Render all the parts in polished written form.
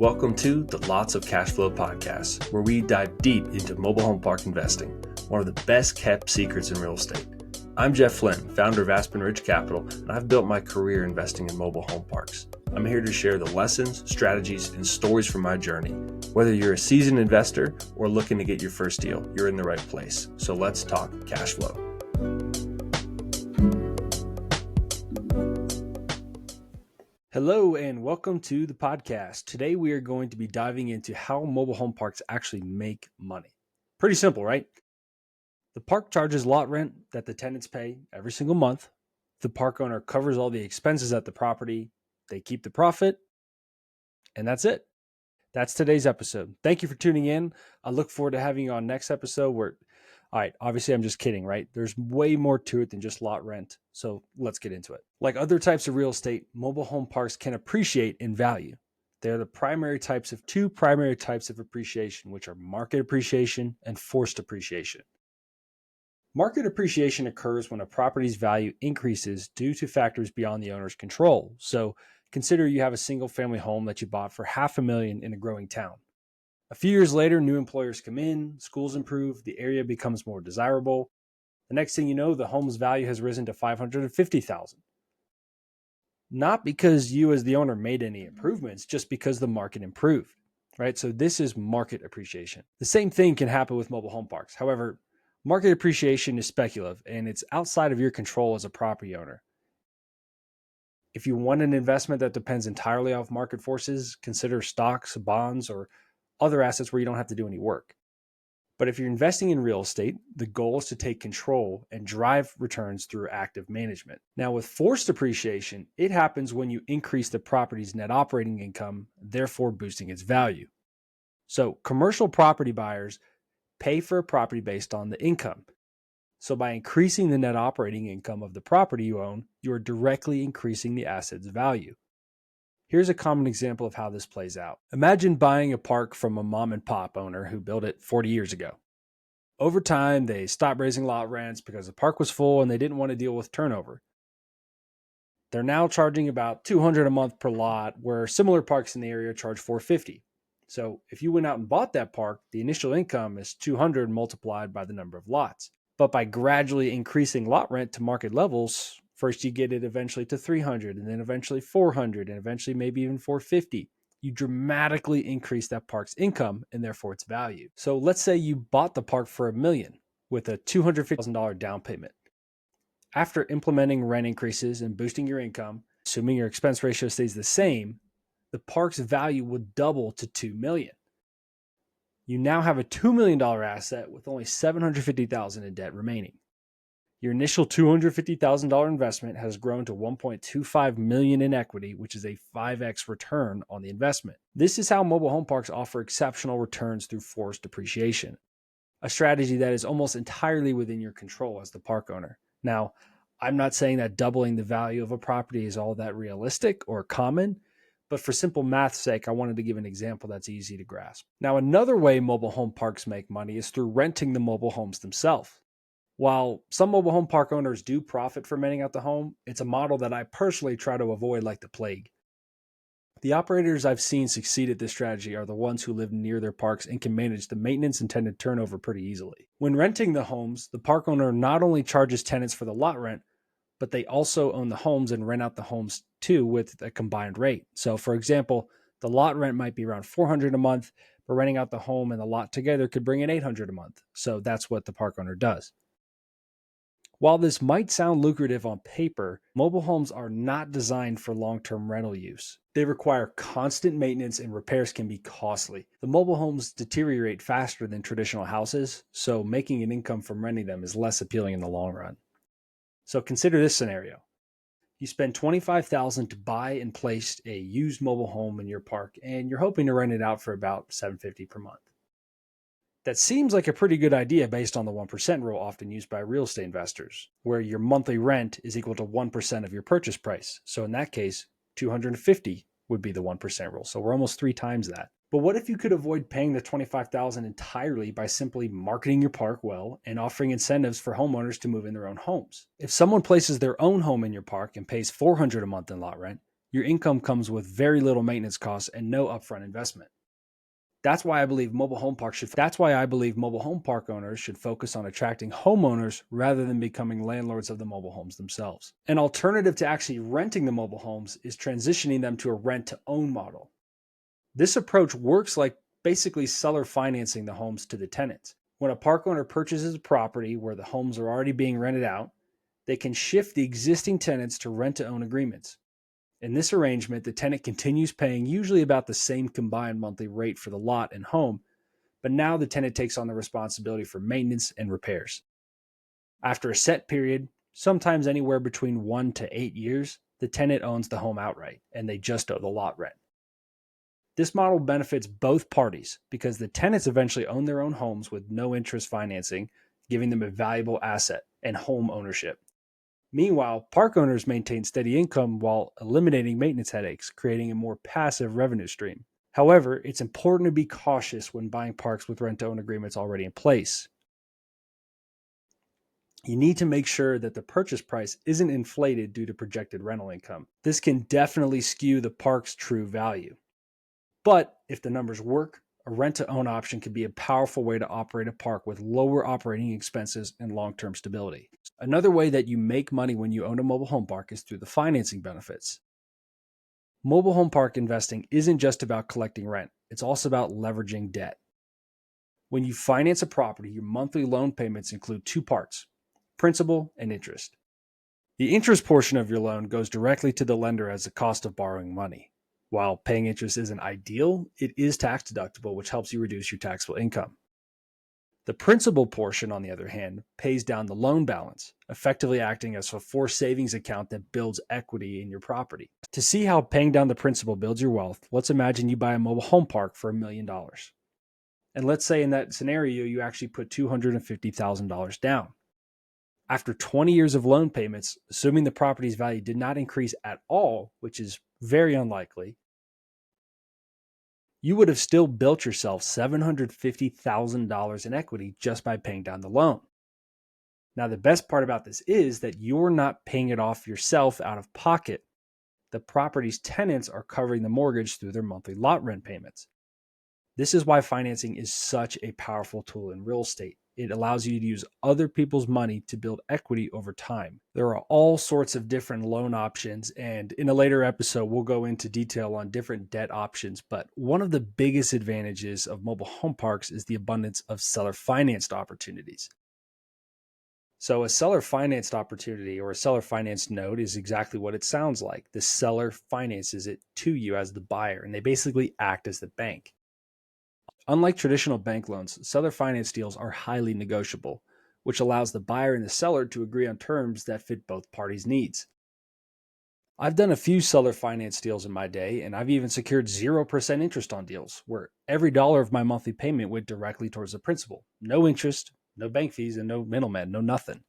Welcome to the Lots of Cash Flow podcast, where we dive deep into mobile home park investing, one of the best kept secrets in real estate. I'm Jeff Flynn, founder of Aspen Ridge Capital, and I've built my career investing in mobile home parks. I'm here to share the lessons, strategies, and stories from my journey. Whether you're a seasoned investor or looking to get your first deal, you're in the right place. So let's talk cash flow. Hello and welcome to the podcast. Today we are going to be diving into how mobile home parks actually make money. Pretty simple, right? The park charges lot rent that the tenants pay every single month. The park owner covers all the expenses at the property. They keep the profit, and that's it. That's today's episode. Thank you for tuning in. I look forward to having you on next episode all right, obviously I'm just kidding, right? There's way more to it than just lot rent. So let's get into it. Like other types of real estate, mobile home parks can appreciate in value. They're two primary types of appreciation, which are market appreciation and forced appreciation. Market appreciation occurs when a property's value increases due to factors beyond the owner's control. So consider you have a single family home that you bought for $500,000 in a growing town. A few years later, new employers come in, schools improve, the area becomes more desirable. The next thing you know, the home's value has risen to $550,000. Not because you as the owner made any improvements, just because the market improved, right? So this is market appreciation. The same thing can happen with mobile home parks. However, market appreciation is speculative and it's outside of your control as a property owner. If you want an investment that depends entirely off market forces, consider stocks, bonds, or other assets where you don't have to do any work. But if you're investing in real estate, the goal is to take control and drive returns through active management. Now, with forced appreciation, it happens when you increase the property's net operating income, therefore boosting its value. So commercial property buyers pay for a property based on the income. So by increasing the net operating income of the property you own, you are directly increasing the asset's value. Here's a common example of how this plays out. Imagine buying a park from a mom and pop owner who built it 40 years ago. Over time, they stopped raising lot rents because the park was full and they didn't want to deal with turnover. They're now charging about $200 a month per lot, where similar parks in the area charge $450. So if you went out and bought that park, the initial income is $200 multiplied by the number of lots. But by gradually increasing lot rent to market levels, first you get it eventually to $300 and then eventually $400 and eventually maybe even $450. You dramatically increase that park's income and therefore its value. So let's say you bought the park for $1 million with a $250,000 down payment. After implementing rent increases and boosting your income, assuming your expense ratio stays the same, the park's value would double to $2 million. You now have a $2 million asset with only $750,000 in debt remaining. Your initial $250,000 investment has grown to $1.25 million in equity, which is a 5x return on the investment. This is how mobile home parks offer exceptional returns through forced appreciation, a strategy that is almost entirely within your control as the park owner. Now, I'm not saying that doubling the value of a property is all that realistic or common, but for simple math's sake, I wanted to give an example that's easy to grasp. Now, another way mobile home parks make money is through renting the mobile homes themselves. While some mobile home park owners do profit from renting out the home, it's a model that I personally try to avoid like the plague. The operators I've seen succeed at this strategy are the ones who live near their parks and can manage the maintenance and tenant turnover pretty easily. When renting the homes, the park owner not only charges tenants for the lot rent, but they also own the homes and rent out the homes too with a combined rate. So for example, the lot rent might be around $400 a month, but renting out the home and the lot together could bring in $800 a month. So that's what the park owner does. While this might sound lucrative on paper, mobile homes are not designed for long-term rental use. They require constant maintenance and repairs can be costly. The mobile homes deteriorate faster than traditional houses, so making an income from renting them is less appealing in the long run. So consider this scenario. You spend $25,000 to buy and place a used mobile home in your park, and you're hoping to rent it out for about $750 per month. That seems like a pretty good idea based on the 1% rule often used by real estate investors, where your monthly rent is equal to 1% of your purchase price. So in that case, $250 would be the 1% rule. So we're almost 3 times that. But what if you could avoid paying the $25,000 entirely by simply marketing your park well and offering incentives for homeowners to move in their own homes? If someone places their own home in your park and pays $400 a month in lot rent, Your income comes with very little maintenance costs and no upfront investment. That's why I believe mobile home park owners should focus on attracting homeowners rather than becoming landlords of the mobile homes themselves. An alternative to actually renting the mobile homes is transitioning them to a rent-to-own model. This approach works like basically seller financing the homes to the tenants. When a park owner purchases a property where the homes are already being rented out, they can shift the existing tenants to rent-to-own agreements. In this arrangement, the tenant continues paying usually about the same combined monthly rate for the lot and home, but now the tenant takes on the responsibility for maintenance and repairs. After a set period, sometimes anywhere between 1 to 8 years, the tenant owns the home outright and they just owe the lot rent. This model benefits both parties because the tenants eventually own their own homes with no interest financing, giving them a valuable asset and home ownership. Meanwhile, park owners maintain steady income while eliminating maintenance headaches, creating a more passive revenue stream. However, it's important to be cautious when buying parks with rent-to-own agreements already in place. You need to make sure that the purchase price isn't inflated due to projected rental income. This can definitely skew the park's true value. But if the numbers work, a rent-to-own option can be a powerful way to operate a park with lower operating expenses and long-term stability. Another way that you make money when you own a mobile home park is through the financing benefits. Mobile home park investing isn't just about collecting rent, it's also about leveraging debt. When you finance a property, your monthly loan payments include two parts: principal and interest. The interest portion of your loan goes directly to the lender as the cost of borrowing money. While paying interest isn't ideal, it is tax deductible, which helps you reduce your taxable income. The principal portion, on the other hand, pays down the loan balance, effectively acting as a forced savings account that builds equity in your property. To see how paying down the principal builds your wealth, let's imagine you buy a mobile home park for $1 million. And let's say in that scenario, you actually put $250,000 down. After 20 years of loan payments, assuming the property's value did not increase at all, which is very unlikely, you would have still built yourself $750,000 in equity just by paying down the loan. Now, the best part about this is that you're not paying it off yourself out of pocket. The property's tenants are covering the mortgage through their monthly lot rent payments. This is why financing is such a powerful tool in real estate. It allows you to use other people's money to build equity over time. There are all sorts of different loan options, and in a later episode, we'll go into detail on different debt options. But one of the biggest advantages of mobile home parks is the abundance of seller financed opportunities. So a seller financed opportunity or a seller financed note is exactly what it sounds like. The seller finances it to you as the buyer, and they basically act as the bank. Unlike traditional bank loans, seller finance deals are highly negotiable, which allows the buyer and the seller to agree on terms that fit both parties' needs. I've done a few seller finance deals in my day, and I've even secured 0% interest on deals, where every dollar of my monthly payment went directly towards the principal. No interest, no bank fees, and no middleman, no nothing.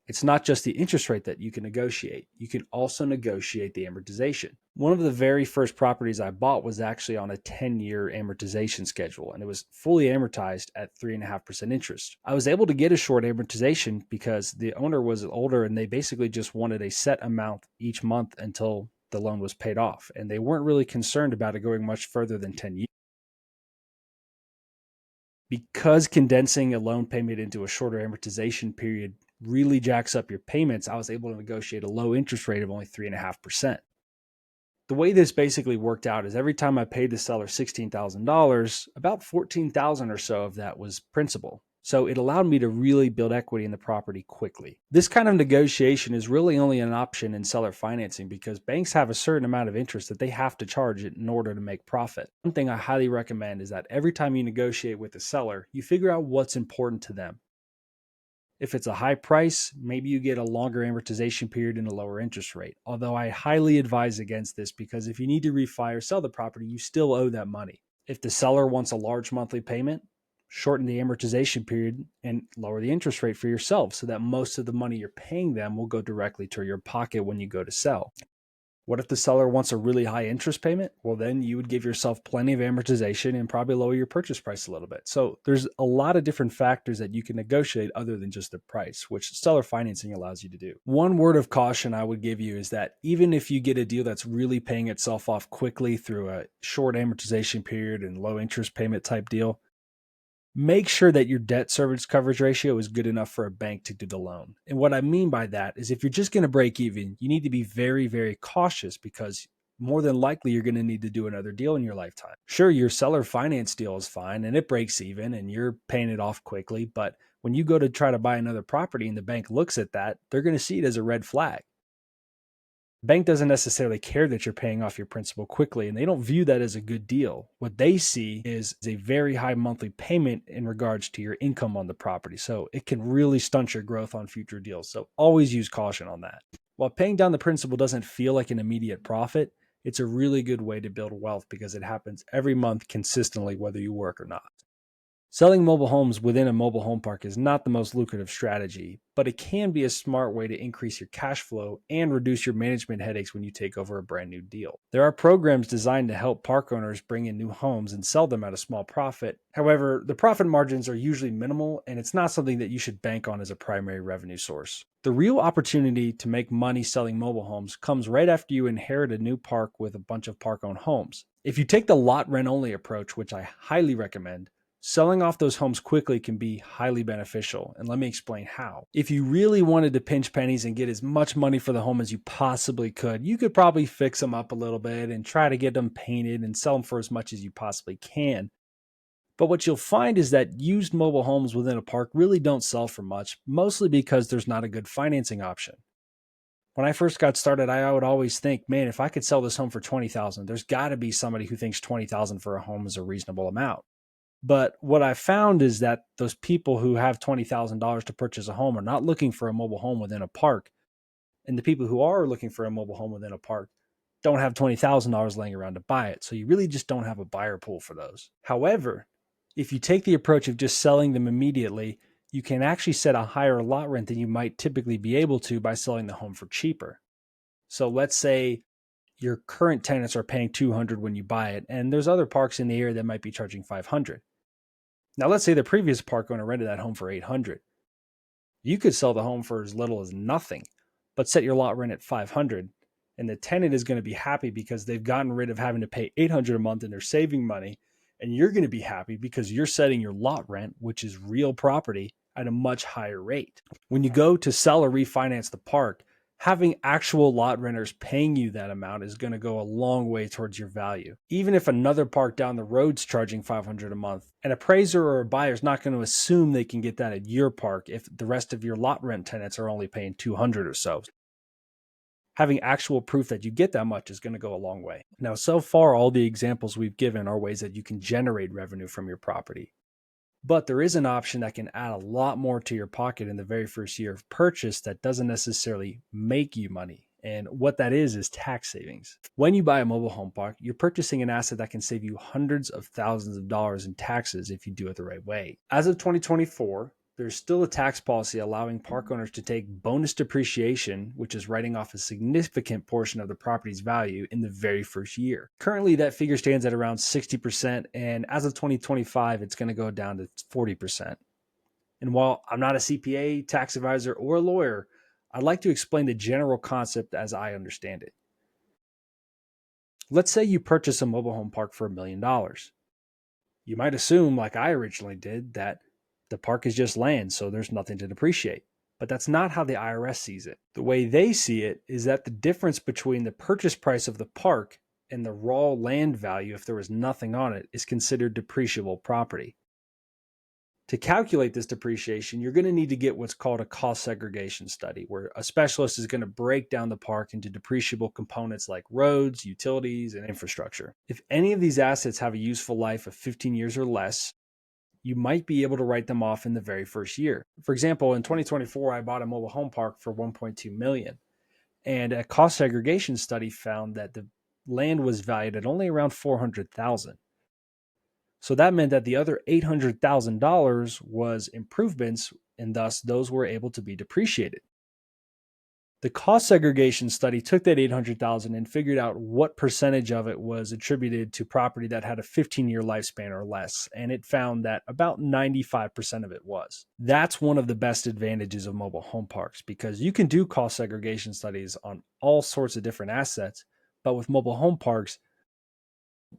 It's not just the interest rate that you can negotiate. You can also negotiate the amortization. One of the very first properties I bought was actually on a 10-year amortization schedule, and it was fully amortized at 3.5% interest. I was able to get a short amortization because the owner was older and they basically just wanted a set amount each month until the loan was paid off, and they weren't really concerned about it going much further than 10 years. Because condensing a loan payment into a shorter amortization period really jacks up your payments, I was able to negotiate a low interest rate of only 3.5%. The way this basically worked out is every time I paid the seller $16,000, about $14,000 or so of that was principal. So it allowed me to really build equity in the property quickly. This kind of negotiation is really only an option in seller financing because banks have a certain amount of interest that they have to charge it in order to make profit. One thing I highly recommend is that every time you negotiate with the seller, you figure out what's important to them. If it's a high price, maybe you get a longer amortization period and a lower interest rate. Although I highly advise against this because if you need to refi or sell the property, you still owe that money. If the seller wants a large monthly payment, shorten the amortization period and lower the interest rate for yourself so that most of the money you're paying them will go directly to your pocket when you go to sell. What if the seller wants a really high interest payment? Well, then you would give yourself plenty of amortization and probably lower your purchase price a little bit. So there's a lot of different factors that you can negotiate other than just the price, which seller financing allows you to do. One word of caution I would give you is that even if you get a deal that's really paying itself off quickly through a short amortization period and low interest payment type deal, make sure that your debt service coverage ratio is good enough for a bank to do the loan. And what I mean by that is if you're just going to break even, you need to be very, very cautious because more than likely you're going to need to do another deal in your lifetime. Sure, your seller finance deal is fine and it breaks even and you're paying it off quickly. But when you go to try to buy another property and the bank looks at that, they're going to see it as a red flag. Bank doesn't necessarily care that you're paying off your principal quickly, and they don't view that as a good deal. What they see is a very high monthly payment in regards to your income on the property. So it can really stunt your growth on future deals. So always use caution on that. While paying down the principal doesn't feel like an immediate profit, it's a really good way to build wealth because it happens every month consistently, whether you work or not. Selling mobile homes within a mobile home park is not the most lucrative strategy, but it can be a smart way to increase your cash flow and reduce your management headaches when you take over a brand new deal. There are programs designed to help park owners bring in new homes and sell them at a small profit. However, the profit margins are usually minimal, and it's not something that you should bank on as a primary revenue source. The real opportunity to make money selling mobile homes comes right after you inherit a new park with a bunch of park-owned homes. If you take the lot rent only approach, which I highly recommend, selling off those homes quickly can be highly beneficial, and let me explain how. If you really wanted to pinch pennies and get as much money for the home as you possibly could, you could probably fix them up a little bit and try to get them painted and sell them for as much as you possibly can. But what you'll find is that used mobile homes within a park really don't sell for much, mostly because there's not a good financing option. When I first got started, I would always think, man, if I could sell this home for $20,000, there's got to be somebody who thinks $20,000 for a home is a reasonable amount. But what I found is that those people who have $20,000 to purchase a home are not looking for a mobile home within a park. And the people who are looking for a mobile home within a park don't have $20,000 laying around to buy it. So you really just don't have a buyer pool for those. However, if you take the approach of just selling them immediately, you can actually set a higher lot rent than you might typically be able to by selling the home for cheaper. So let's say your current tenants are paying $200 when you buy it, and there's other parks in the area that might be charging $500. Now, let's say the previous park owner rented that home for $800. You could sell the home for as little as nothing, but set your lot rent at $500, and the tenant is going to be happy because they've gotten rid of having to pay $800 a month and they're saving money. And you're going to be happy because you're setting your lot rent, which is real property, at a much higher rate. When you go to sell or refinance the park, having actual lot renters paying you that amount is going to go a long way towards your value. Even if another park down the road's charging $500 a month, an appraiser or a buyer is not going to assume they can get that at your park if the rest of your lot rent tenants are only paying $200 or so. Having actual proof that you get that much is going to go a long way. Now, so far, all the examples we've given are ways that you can generate revenue from your property. But there is an option that can add a lot more to your pocket in the very first year of purchase that doesn't necessarily make you money. And what that is tax savings. When you buy a mobile home park, you're purchasing an asset that can save you hundreds of thousands of dollars in taxes if you do it the right way. As of 2024, there's still a tax policy allowing park owners to take bonus depreciation, which is writing off a significant portion of the property's value in the very first year. Currently, that figure stands at around 60%, and as of 2025, it's going to go down to 40%. And while I'm not a CPA, tax advisor, or a lawyer, I'd like to explain the general concept as I understand it. Let's say you purchase a mobile home park for $1 million. You might assume, like I originally did, that the park is just land, so there's nothing to depreciate. But that's not how the IRS sees it. The way they see it is that the difference between the purchase price of the park and the raw land value, if there was nothing on it, is considered depreciable property. To calculate this depreciation, you're going to need to get what's called a cost segregation study, where a specialist is going to break down the park into depreciable components like roads, utilities, and infrastructure. If any of these assets have a useful life of 15 years or less, you might be able to write them off in the very first year. For example, in 2024, I bought a mobile home park for $1.2 million. And a cost segregation study found that the land was valued at only around $400,000. So that meant that the other $800,000 was improvements, and thus those were able to be depreciated. The cost segregation study took that 800,000 and figured out what percentage of it was attributed to property that had a 15-year lifespan or less, and it found that about 95% of it was. That's one of the best advantages of mobile home parks because you can do cost segregation studies on all sorts of different assets, but with mobile home parks,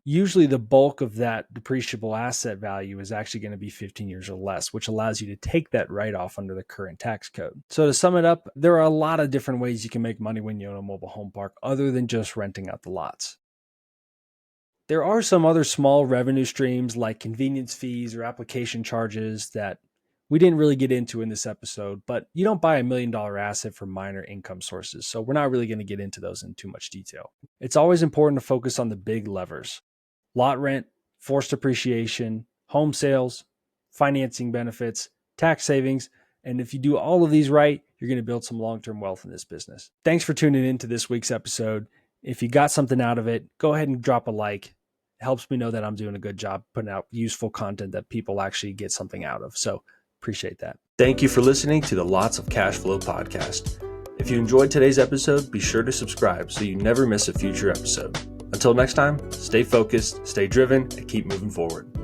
usually the bulk of that depreciable asset value is actually going to be 15 years or less, which allows you to take that write-off under the current tax code. So to sum it up, there are a lot of different ways you can make money when you own a mobile home park other than just renting out the lots. There are some other small revenue streams like convenience fees or application charges that we didn't really get into in this episode, but you don't buy $1 million asset for minor income sources, so we're not really going to get into those in too much detail. It's always important to focus on the big levers: lot rent, forced appreciation, home sales, financing benefits, tax savings, and if you do all of these right, you're going to build some long-term wealth in this business. Thanks for tuning in to this week's episode. If you got something out of it, go ahead and drop a like. It helps me know that I'm doing a good job putting out useful content that people actually get something out of. So appreciate that. Thank you for listening to the Lots of Cash Flow podcast. If you enjoyed today's episode, be sure to subscribe so you never miss a future episode. Until next time, stay focused, stay driven, and keep moving forward.